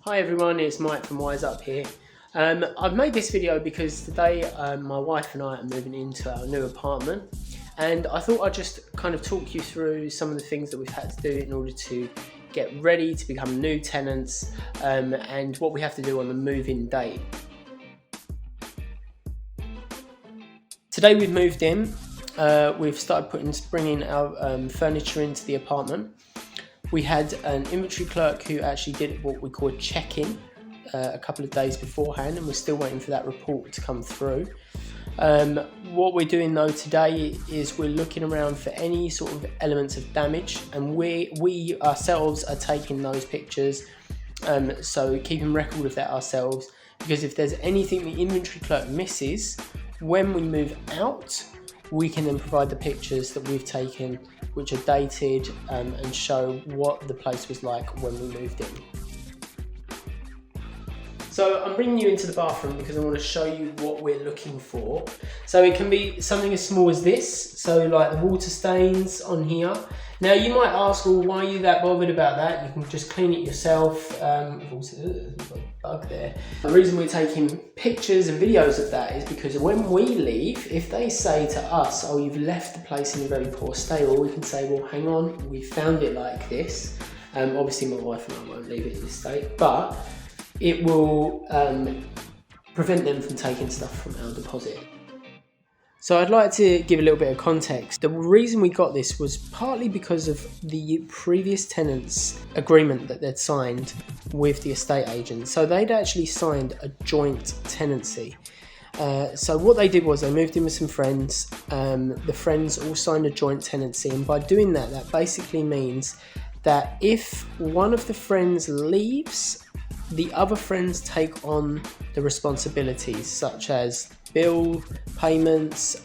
Hi everyone, it's Mike from Wise Up here. I've made this video because today my wife and I are moving into our new apartment, and I thought I'd just kind of talk you through some of the things that we've had to do in order to get ready to become new tenants, and what we have to do on the move-in date. Today we've moved in, we've started bringing our furniture into the apartment. We had an inventory clerk who actually did what we call a check-in a couple of days beforehand, and we're still waiting for that report to come through. What we're doing though today is we're looking around for any sort of elements of damage, and we ourselves are taking those pictures, so keeping record of that ourselves, because if there's anything the inventory clerk misses, when we move out, we can then provide the pictures that we've taken, which are dated, and show what the place was like when we moved in. So I'm bringing you into the bathroom because I want to show you what we're looking for. So it can be something as small as this, so like the water stains on here. Now you might ask, well, why are you that bothered about that? You can just clean it yourself. There's a bug there. The reason we're taking pictures and videos of that is because when we leave, if they say to us, oh, you've left the place in a very poor state, or we can say, well, hang on, we found it like this. Obviously my wife and I won't leave it in this state, but it will prevent them from taking stuff from our deposit. So I'd like to give a little bit of context. The reason we got this was partly because of the previous tenants' agreement that they'd signed with the estate agent. So they'd actually signed a joint tenancy. So what they did was they moved in with some friends. The friends all signed a joint tenancy, and by doing that, that basically means that if one of the friends leaves, the other friends take on the responsibilities, such as bill payments,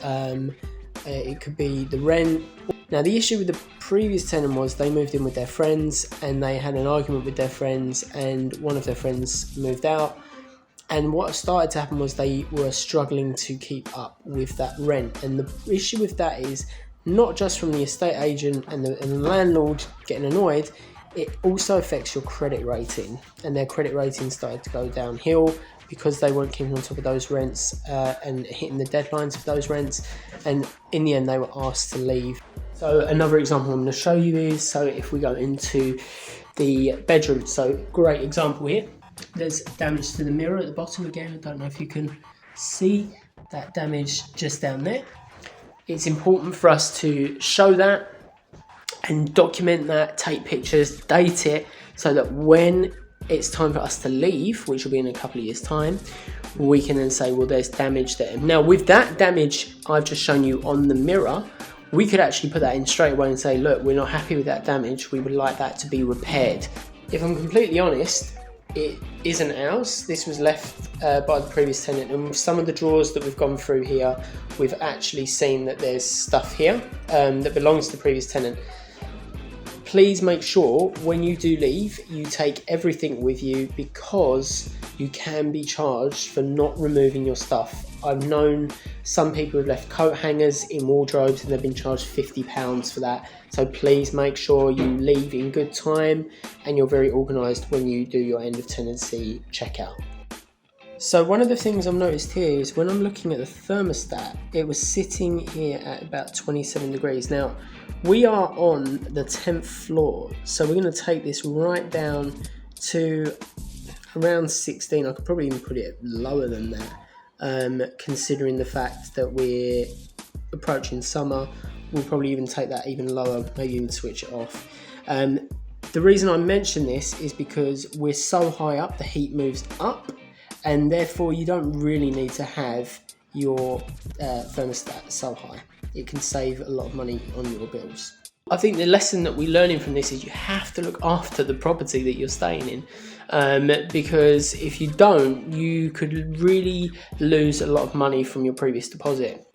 it could be the rent. Now the issue with the previous tenant was they moved in with their friends and they had an argument with their friends, and one of their friends moved out, and what started to happen was they were struggling to keep up with that rent. And the issue with that is not just from the estate agent and the landlord getting annoyed, it also affects your credit rating, and their credit rating started to go downhill because they weren't keeping on top of those rents and hitting the deadlines for those rents, and in the end they were asked to leave. So another example I'm going to show you is, so if we go into the bedroom, so great example here, there's damage to the mirror at the bottom. Again, I don't know if you can see that damage just down there. It's important for us to show that and document that, take pictures, date it, so that when it's time for us to leave, which will be in a couple of years' time, we can then say, well, there's damage there. Now, with that damage I've just shown you on the mirror, we could actually put that in straight away and say, look, we're not happy with that damage, we would like that to be repaired. If I'm completely honest, it isn't ours. This was left by the previous tenant, and with some of the drawers that we've gone through here, we've actually seen that there's stuff here that belongs to the previous tenant. Please make sure when you do leave, you take everything with you, because you can be charged for not removing your stuff. I've known some people who've left coat hangers in wardrobes and they've been charged £50 for that. So please make sure you leave in good time and you're very organised when you do your end of tenancy checkout. So one of the things I've noticed here is when I'm looking at the thermostat, it was sitting here at about 27 degrees. Now, we are on the 10th floor, so we're going to take this right down to around 16. I could probably even put it lower than that, considering the fact that we're approaching summer. We'll probably even take that even lower, maybe even switch it off. The reason I mention this is because we're so high up, the heat moves up, and therefore you don't really need to have your thermostat so high. It can save a lot of money on your bills. I think the lesson that we're learning from this is you have to look after the property that you're staying in, because if you don't, you could really lose a lot of money from your previous deposit.